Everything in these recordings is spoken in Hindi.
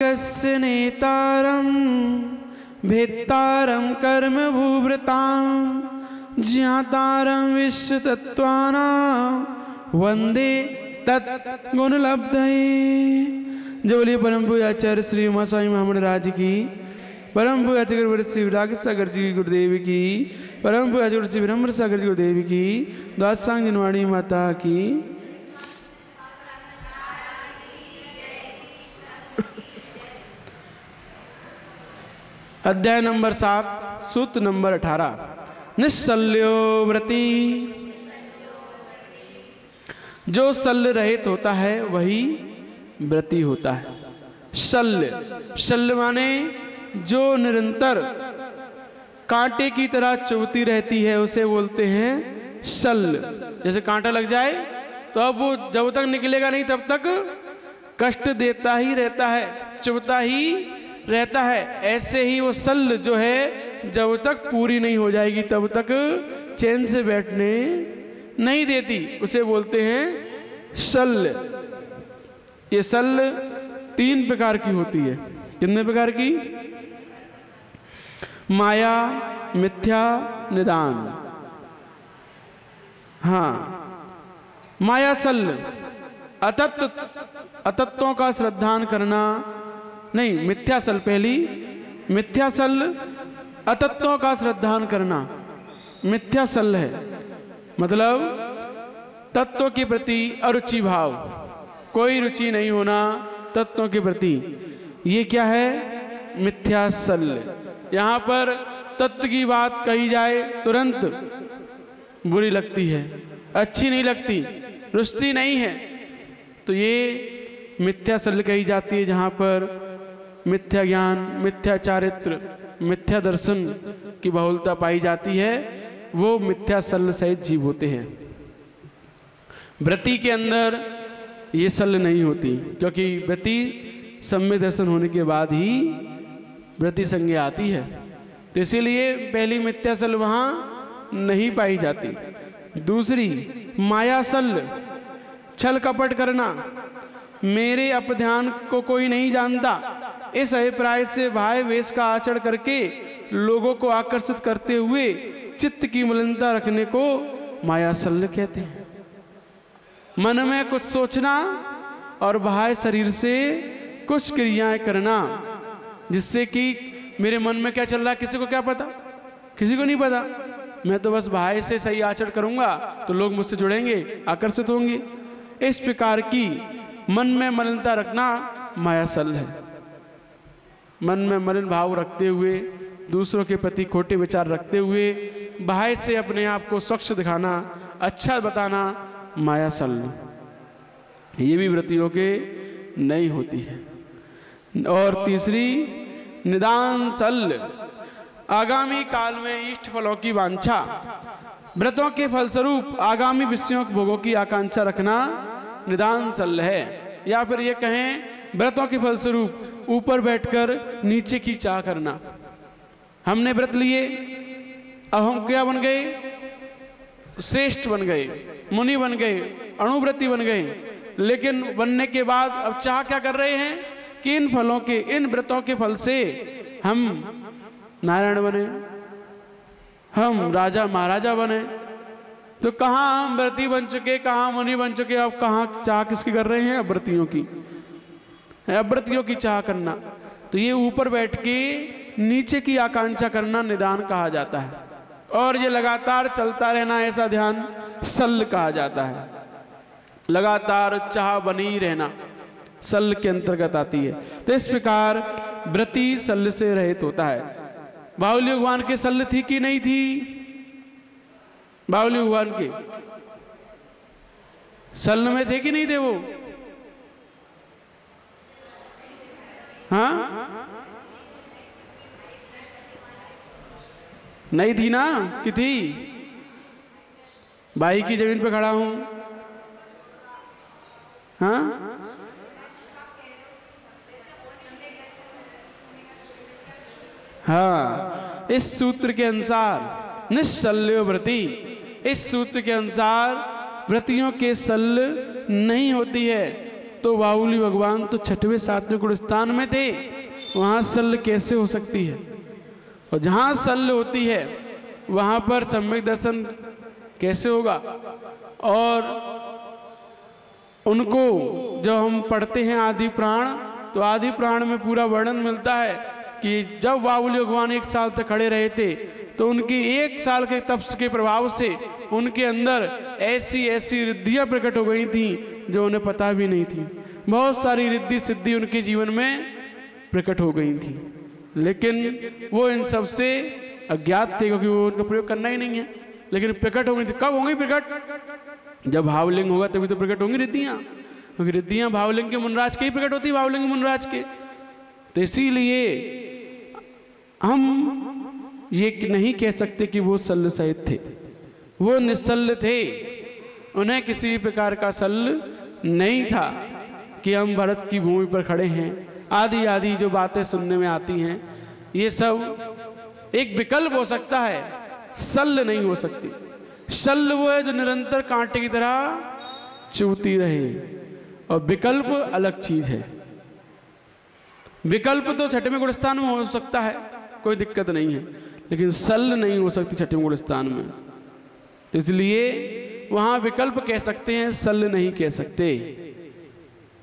कस्य नेतारम भेत्तारम कर्म भूभृताम ज्ञातारम विश्व तत्वानां वंदे तत्गुण लब्धये। जो बोलिए परम पूज्य आचार्य श्री उमा स्वामी महाराज की, परम पूज्य आचार्य गुरुवर श्री विराग सागर जी गुरुदेव की, परम पूज्य आचार्य श्री विनम्र सागर जी गुरुदेव की, द्वादशांग जिनवाणी माता की। अध्याय नंबर 7 सूत्र नंबर 18। निश्शल्यो व्रती। जो शल्य रहित होता है वही व्रती होता है। शल्य, शल्य माने जो निरंतर कांटे की तरह चुभती रहती है उसे बोलते हैं शल्य। जैसे कांटा लग जाए तो अब वो जब तक निकलेगा नहीं तब तक कष्ट देता ही रहता है, चुभता ही रहता है। ऐसे ही वो शल्य जो है जब तक पूरी नहीं हो जाएगी तब तक चैन से बैठने नहीं देती, उसे बोलते हैं शल्य। ये शल्य 3 प्रकार की होती है। कितने प्रकार की? माया, मिथ्या, निदान। हाँ, माया शल्य अतत्वों का श्रद्धान करना नहीं, मिथ्या शल्य पहली, मिथ्या शल्य अतत्वों का श्रद्धान करना मिथ्या शल्य है। मतलब तत्व के प्रति अरुचि भाव, कोई रुचि नहीं होना तत्वों के प्रति, ये क्या है? मिथ्या शल्य। यहाँ पर तत्व की बात कही जाए तुरंत बुरी लगती है, अच्छी नहीं लगती, रुचि नहीं है, तो ये मिथ्या शल्य कही जाती है। जहाँ पर मिथ्या ज्ञान, मिथ्या चारित्र, मिथ्या दर्शन की बहुलता पाई जाती है, वो मिथ्या शल्य सहित जीव होते हैं। व्रति के अंदर ये शल्य नहीं होती, क्योंकि व्रति सम्यक दर्शन होने के बाद ही व्रति संज्ञा आती है, तो इसीलिए पहली मिथ्या शल्य वहाँ नहीं पाई जाती। दूसरी माया शल्य, छल कपट करना, मेरे अपध्यान को कोई नहीं जानता, इस अभिप्राय से भाव वेश का आचरण करके लोगों को आकर्षित करते हुए चित्त की मलिनता रखने को माया शल्य कहते हैं। मन में कुछ सोचना और बाह्य शरीर से कुछ क्रियाएं करना, जिससे कि मेरे मन में क्या चल रहा है किसी को क्या पता, किसी को नहीं पता, मैं तो बस बाह्य से सही आचरण करूंगा तो लोग मुझसे जुड़ेंगे, आकर्षित होंगे। इस प्रकार की मन में मलिनता रखना माया शल्य है। मन में मलिन भाव रखते हुए, दूसरों के प्रति खोटे विचार रखते हुए, बाहर से अपने आप को स्वच्छ दिखाना, अच्छा बताना, माया शल्य। ये भी व्रतियों के नहीं होती है। और तीसरी निदान शल्य, आगामी काल में इष्ट फलों की वांछा, व्रतों के फलस्वरूप आगामी विषयों भोगों की आकांक्षा रखना निदान शल्य है। या फिर ये कहें व्रतों के फलस्वरूप ऊपर बैठकर नीचे की चाह करना। हमने व्रत लिए, अब हम क्या बन गए? श्रेष्ठ बन गए, मुनि बन गए, अणुव्रती बन गए, लेकिन बनने के बाद अब चाह क्या कर रहे हैं कि इन फलों के, इन व्रतों के फल से हम नारायण बने, हम राजा महाराजा बने। तो कहाँ हम व्रती बन चुके, कहाँ मुनि बन चुके, अब कहाँ चाह किसकी कर रहे हैं? अव्रतियों की, अव्रतियों की चाह करना। तो ये ऊपर बैठ के नीचे की आकांक्षा करना निदान कहा जाता है। और ये लगातार चलता रहना, ऐसा ध्यान शल्य कहा जाता है। लगातार चाह बनी रहना शल्य के अंतर्गत आती है। तो इस प्रकार व्रति शल्य से रहित होता है। बाहुली भगवान के शल्य थी कि नहीं थी? बाहुली भगवान के शल्य में थे कि नहीं थे वो? हाँ, नहीं थी ना कि थी? भाई की जमीन पे खड़ा हूं। हाँ, हाँ, इस सूत्र के अनुसार निश्शल्यो व्रति, इस सूत्र के अनुसार व्रतियों के शल्य नहीं होती है। तो बाहुली भगवान तो 6वें 7वें गुण स्थान में थे, वहाँ शल्य कैसे हो सकती है? और जहाँ शल्य होती है वहाँ पर सम्यक दर्शन कैसे होगा? और उनको जब हम पढ़ते हैं आदि प्राण, तो आदि प्राण में पूरा वर्णन मिलता है कि जब बाहुली भगवान 1 साल तक खड़े रहे थे तो उनकी 1 साल के तपस्या के प्रभाव से उनके अंदर ऐसी ऐसी रिद्धियाँ प्रकट हो गई थी जो उन्हें पता भी नहीं थी। बहुत सारी रिद्धि सिद्धि उनके जीवन में प्रकट हो गई थी, लेकिन वो इन सब से अज्ञात थे क्योंकि वो उनका प्रयोग करना ही नहीं है। लेकिन प्रकट हो गई थी। कब होंगी प्रकट? जब भावलिंग होगा तभी तो प्रकट होंगी रिद्धियाँ, क्योंकि रिद्धियाँ भावलिंग के मुनराज के ही प्रकट होती है, भावलिंग मुनराज के। तो इसीलिए हम ये नहीं कह सकते कि वो शल्य सहित थे, वो निश्चल्य थे। उन्हें किसी प्रकार का शल्य नहीं था कि हम भरत की भूमि पर खड़े हैं, आदि आदि जो बातें सुनने में आती हैं, ये सब एक विकल्प हो सकता है, शल्य नहीं हो सकती। शल्य वो है जो निरंतर कांटे की तरह चुभती रहे, और विकल्प अलग चीज है। विकल्प तो 6वें गुण स्थान में हो सकता है, कोई दिक्कत नहीं है, लेकिन शल्य नहीं हो सकती 6वें गुण स्थान में। तो इसलिए वहां विकल्प कह सकते हैं, शल्य नहीं कह सकते।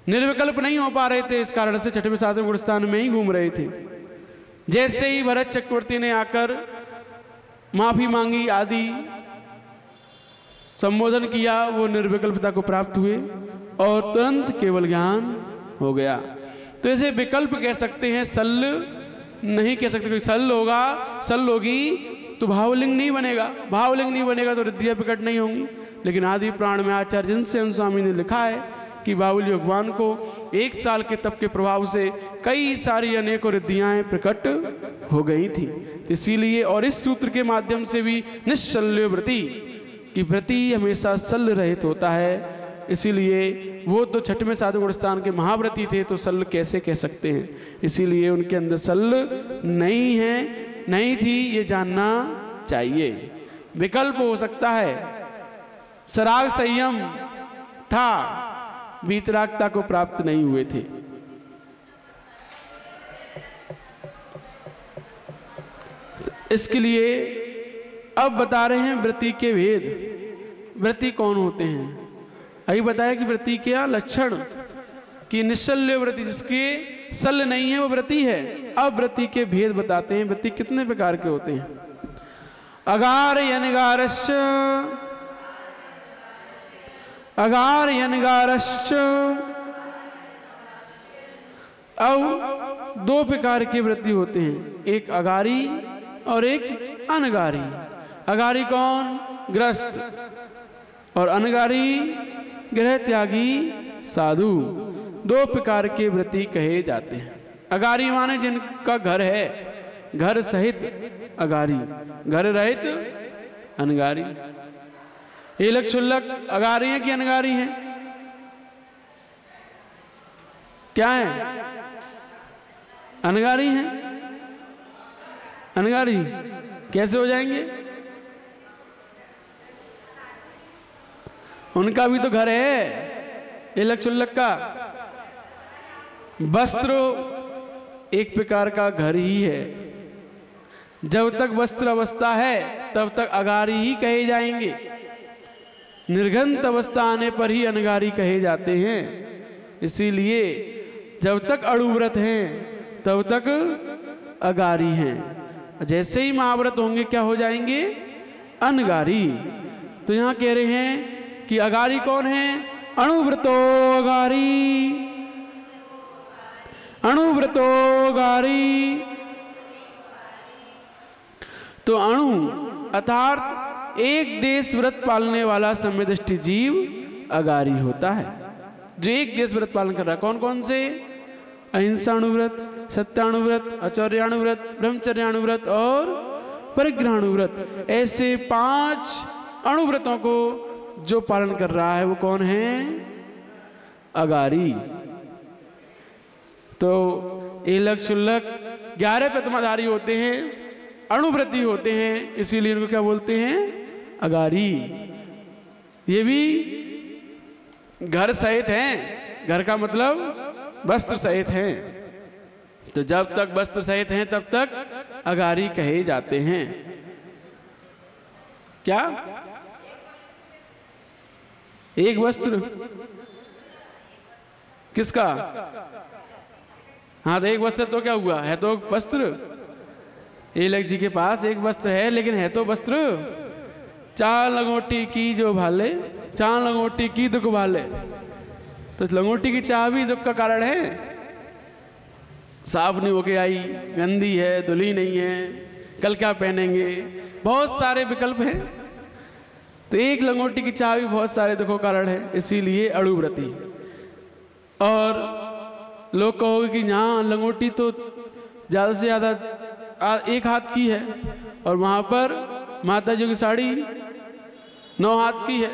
निर्विकल्प नहीं हो पा रहे थे, इस कारण से 6वें 7वें गुण स्थान में ही घूम रहे थे। जैसे ही भरत चक्रवर्ती ने आकर माफी मांगी, आदि संबोधन किया, वो निर्विकल्पता को प्राप्त हुए और तुरंत केवल ज्ञान हो गया। तो ऐसे विकल्प कह सकते हैं, शल्य नहीं कह सकते। क्योंकि शल्य होगा, शल्य होगी तो भावलिंग नहीं बनेगा, भावलिंग नहीं बनेगा तो रिद्धियाँ प्रकट नहीं होंगी। लेकिन आदि प्राण में आचार्य जिनसे स्वामी ने लिखा है कि बाहुली भगवान को 1 साल के तप के प्रभाव से कई सारी अनेकों रिद्धियाँ प्रकट हो गई थी। इसीलिए और इस सूत्र के माध्यम से भी निश्चल्य व्रति कि व्रति हमेशा शल्य रहित होता है। इसीलिए वो तो 6वें 7वें गुण स्थान के महाव्रती थे, तो शल्य कैसे कह सकते हैं? इसीलिए उनके अंदर शल्य नहीं है, नहीं थी, ये जानना चाहिए। विकल्प हो सकता है, सराग संयम था, वीतरागता को प्राप्त नहीं हुए थे। इसके लिए अब बता रहे हैं व्रति के भेद। व्रति कौन होते हैं? अभी बताया कि व्रति क्या लक्षण, कि निश्चल्य व्रति, जिसके शल्य नहीं है वो व्रति है। अब व्रति के भेद बताते हैं। व्रति कितने प्रकार के होते हैं? अगार यनगारश्च, अगार यनगारश्च। अब 2 प्रकार के व्रति होते हैं, एक अगारी और एक अनगारी। अगारी कौन? ग्रस्त। और अनगारी गृह त्यागी साधु। 2 प्रकार के व्रति कहे जाते हैं। अगारी माने जिनका घर है, घर सहित अगारी, घर रहित अनगारी। एलक शुल्लक अगारी हैं कि अनगारी हैं? क्या है? अनगारी हैं। अनगारी कैसे हो जाएंगे? उनका भी तो घर है, एलक शुल्लक का। वस्त्र एक प्रकार का घर ही है। जब तक वस्त्र अवस्था है तब तक अगारी ही कहे जाएंगे, निर्घंत अवस्था आने पर ही अनगारी कहे जाते हैं। इसीलिए जब तक अणुव्रत हैं तब तक अगारी हैं, जैसे ही महाव्रत होंगे क्या हो जाएंगे? अनगारी। तो यहाँ कह रहे हैं कि अगारी कौन है? अणुव्रतो अगारी, अणुव्रतो अगारी। तो अणु अर्थात एक देश व्रत पालने वाला सम्यदृष्टि जीव अगारी होता है, जो एक देश व्रत पालन कर रहा है। कौन कौन से? अहिंसाणुव्रत, सत्याणुव्रत, आचर्याणुव्रत, ब्रह्मचर्याणुव्रत और परिग्रहाणुव्रत। ऐसे 5 अणुव्रतों को जो पालन कर रहा है वो कौन है? अगारी। तो एलक शुल्लक 11 प्रथमाधारी होते हैं, अणुव्रती होते हैं, इसीलिए इनको क्या बोलते हैं? अगारी। ये भी घर सहित हैं, घर का मतलब वस्त्र सहित हैं। तो जब तक वस्त्र सहित हैं तब तक अगारी कहे जाते हैं। क्या एक वस्त्र किसका? हाँ, तो एक वस्त्र तो क्या हुआ, है तो वस्त्र। एलक जी के पास एक वस्त्र है, लेकिन है तो वस्त्र। चार लंगोटी की जो भाले, चार लंगोटी की दुख भाले। तो लंगोटी की चाह भी दुख का कारण है। साफ नहीं होके आई, गंदी है, धुली नहीं है, कल क्या पहनेंगे, बहुत सारे विकल्प हैं। तो एक लंगोटी की चाह भी बहुत सारे दुखों का कारण है, इसीलिए अणुव्रती। और लोग कहोगे कि यहाँ लंगोटी तो ज़्यादा से ज़्यादा एक हाथ की है, और वहाँ पर माता जी की साड़ी 9 हाथ की है,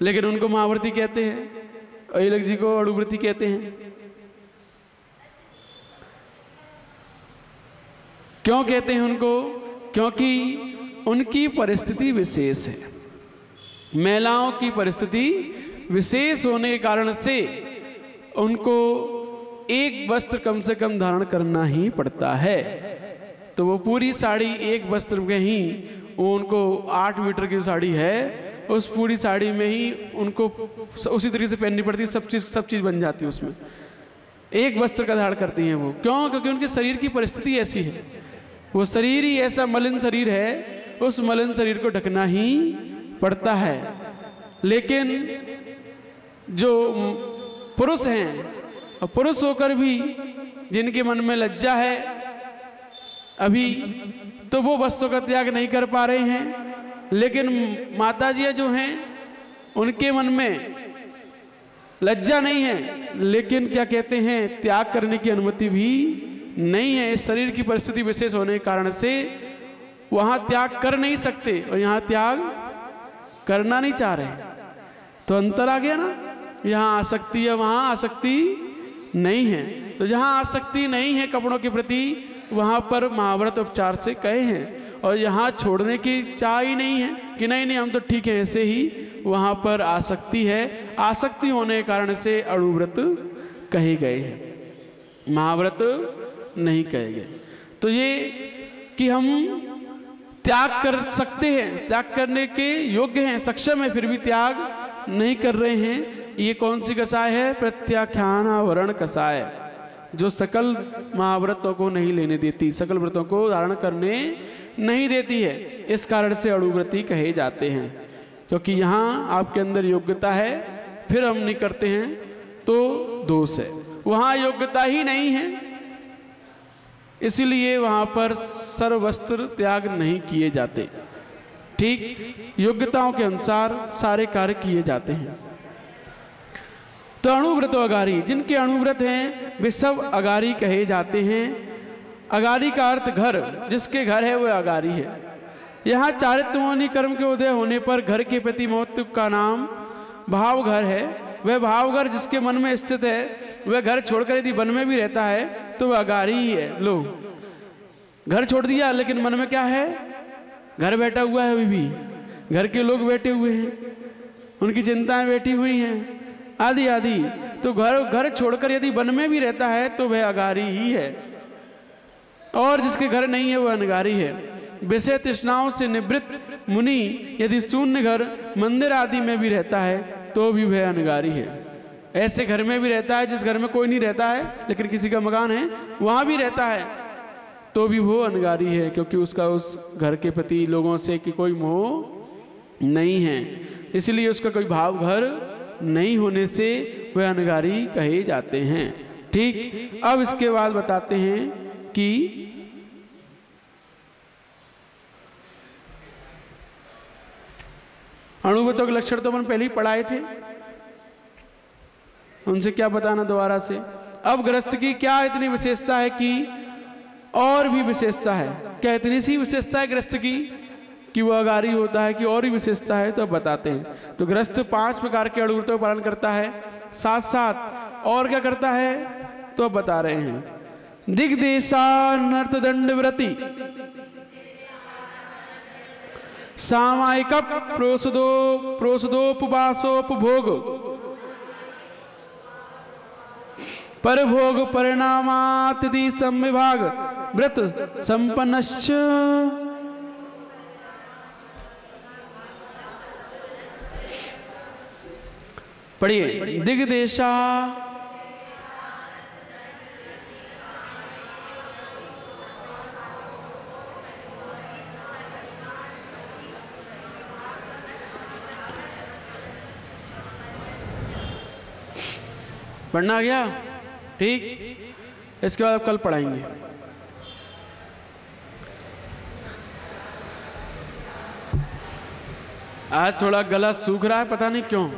लेकिन उनको महाव्रती कहते हैं और एलक जी को अणुव्रती कहते हैं। क्यों कहते हैं उनको? क्योंकि उनकी परिस्थिति विशेष है। महिलाओं की परिस्थिति विशेष होने के कारण से उनको एक वस्त्र कम से कम धारण करना ही पड़ता है। तो वो पूरी साड़ी एक वस्त्र में ही, उनको 8 मीटर की साड़ी है, उस पूरी साड़ी में ही उनको उसी तरीके से पहननी पड़ती है। सब चीज़ बन जाती है उसमें। एक वस्त्र का धारण करती हैं वो। क्यों? क्योंकि उनके शरीर की परिस्थिति ऐसी है। वो शरीर ही ऐसा मलिन शरीर है, उस मलिन शरीर को ढकना ही पड़ता है। लेकिन जो पुरुष हैं, और पुरुष होकर भी जिनके मन में लज्जा है अभी, तो वो वस्त्रों का त्याग नहीं कर पा रहे हैं। लेकिन माताजियाँ जो हैं उनके मन में लज्जा नहीं है, लेकिन क्या कहते हैं, त्याग करने की अनुमति भी नहीं है। इस शरीर की परिस्थिति विशेष होने के कारण से वहाँ त्याग कर नहीं सकते, और यहाँ त्याग करना नहीं चाह रहे। तो अंतर आ गया ना। यहाँ आसक्ति है, वहाँ आसक्ति नहीं है। तो जहाँ आसक्ति नहीं है कपड़ों के प्रति, वहाँ पर महाव्रत उपचार से कहे हैं। और यहाँ छोड़ने की चाह ही नहीं है कि नहीं नहीं हम तो ठीक है ऐसे ही, वहाँ पर आसक्ति है। आसक्ति होने के कारण से अणुव्रत कहे गए हैं, महाव्रत नहीं कहे गए। तो ये कि हम त्याग कर सकते हैं, त्याग करने के योग्य हैं, सक्षम है, फिर भी त्याग नहीं कर रहे हैं। ये कौन सी कसाय है? प्रत्याख्यान आवरण कसाय, जो सकल महाव्रतों को नहीं लेने देती, सकल व्रतों को धारण करने नहीं देती है। इस कारण से अणुव्रती कहे जाते हैं। क्योंकि यहाँ आपके अंदर योग्यता है, फिर हम नहीं करते हैं तो दोष है। वहाँ योग्यता ही नहीं है, इसीलिए वहाँ पर सर्ववस्त्र त्याग नहीं किए जाते। ठीक योग्यताओं के अनुसार सारे कार्य किए जाते हैं। तो अणुव्रत अगारी, जिनके अणुव्रत हैं वे सब अगारी कहे जाते हैं। अगारी का अर्थ घर, जिसके घर है वह अगारी है। यहाँ चारित्र्यमणि कर्म के उदय होने पर घर के प्रति महत्व का नाम भाव घर है। वह भाव घर जिसके मन में स्थित है, वह घर छोड़कर यदि वन में भी रहता है तो वह अगारी ही है। लो, घर छोड़ दिया लेकिन मन में क्या है? घर बैठा हुआ है, अभी भी घर के लोग बैठे हुए हैं, उनकी चिंताएं बैठी हुई हैं, आदि आदि। तो घर छोड़कर यदि वन में भी रहता है तो वह अगारी ही है। और जिसके घर नहीं है वह अनगारी है। विषय तृष्णाओं से निवृत्त मुनि यदि शून्य घर मंदिर आदि में भी रहता है तो भी वह अनगारी है। ऐसे घर में भी रहता है जिस घर में कोई नहीं रहता है लेकिन किसी का मकान है, वहाँ भी रहता है, तो भी वो अनगारी है, क्योंकि उसका उस घर के प्रति लोगों से कि कोई मोह नहीं है, इसलिए उसका कोई भाव घर नहीं होने से वह अनगारी कहे जाते हैं। ठीक, अब इसके बाद बताते हैं कि अणुव्रतों के लक्षण तो अपन पहले ही पढ़ाए थे, उनसे क्या बताना दोबारा से। अब गृहस्थ की क्या इतनी विशेषता है कि और भी विशेषता है? क्या इतनी सी विशेषता है गृहस्थ की कि वह अगारी होता है कि और ही विशेषता है? तो अब बताते हैं। तो गृहस्थ 5 प्रकार के अणुव्रतों का पालन करता है, साथ साथ और क्या करता है तो अब बता रहे हैं। दिग्देशानर्थ दंड व्रति, सामायिक प्रोषदोपवासोपभोग, पर भोग परिणामातिथि संविभाग व्रत संपन्नश्च। पढ़िए। दिग्देशा पढ़ना गया, ठीक। इसके बाद अब कल पढ़ाएंगे। आज थोड़ा गला सूख रहा है, पता नहीं क्यों।